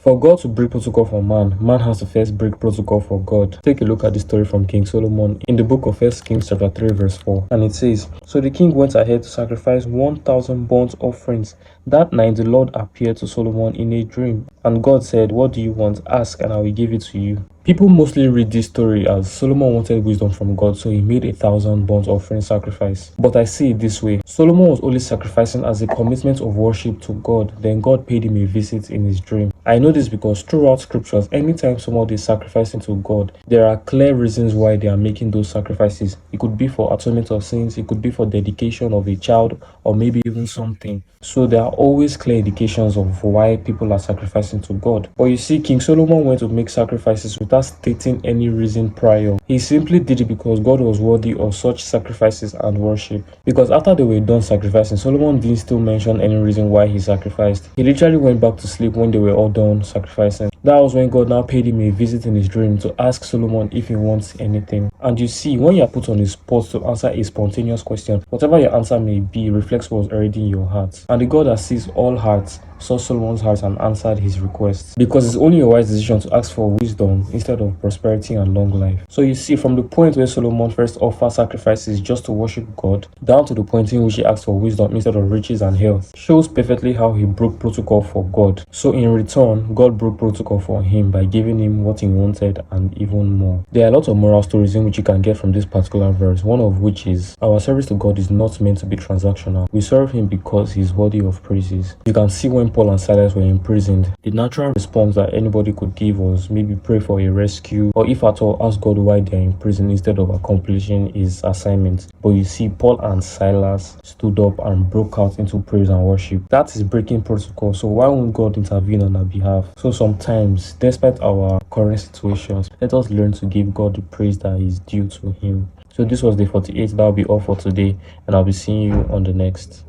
For God to break protocol for man, man has to first break protocol for God. Take a look at the story from King Solomon in the book of 1 Kings chapter 3 verse 4. And it says, "So the king went ahead to sacrifice 1,000 burnt offerings. That night the Lord appeared to Solomon in a dream. And God said, 'What do you want? Ask and I will give it to you.'" People mostly read this story as Solomon wanted wisdom from God, so he made 1,000 burnt offering sacrifice. But I see it this way. Solomon was only sacrificing as a commitment of worship to God. Then God paid him a visit in his dream. I know this because throughout scriptures, anytime somebody is sacrificing to God, there are clear reasons why they are making those sacrifices. It could be for atonement of sins, it could be for dedication of a child, or maybe even something. So there are always clear indications of why people are sacrificing to God. But you see, King Solomon went to make sacrifices without stating any reason prior. He simply did it because God was worthy of such sacrifices and worship. Because after they were done sacrificing, Solomon didn't still mention any reason why he sacrificed. He literally went back to sleep when they were all done sacrificing. That was when God now paid him a visit in his dream to ask Solomon if he wants anything. And you see, when you are put on the spot to answer a spontaneous question, whatever your answer may be reflects what's already in your heart. And the God that sees all hearts saw Solomon's heart and answered his request. Because it's only a wise decision to ask for wisdom instead of prosperity and long life. So you see, from the point where Solomon first offered sacrifices just to worship God, down to the point in which he asked for wisdom instead of riches and health, shows perfectly how he broke protocol for God. So in return, God broke protocol for him by giving him what he wanted and even more. There are a lot of moral stories in which you can get from this particular verse, one of which is, our service to God is not meant to be transactional. We serve him because he is worthy of praises. You can see when Paul and Silas were imprisoned, the natural response that anybody could give was maybe pray for a rescue, or if at all, ask God why they are in prison instead of accomplishing his assignment. But you see, Paul and Silas stood up and broke out into praise and worship. That is breaking protocol. So why won't God intervene on our behalf? So sometimes, despite our current situations, let us learn to give God the praise that is due to him. So this was Day 48. That will be all for today, and I'll be seeing you on the next.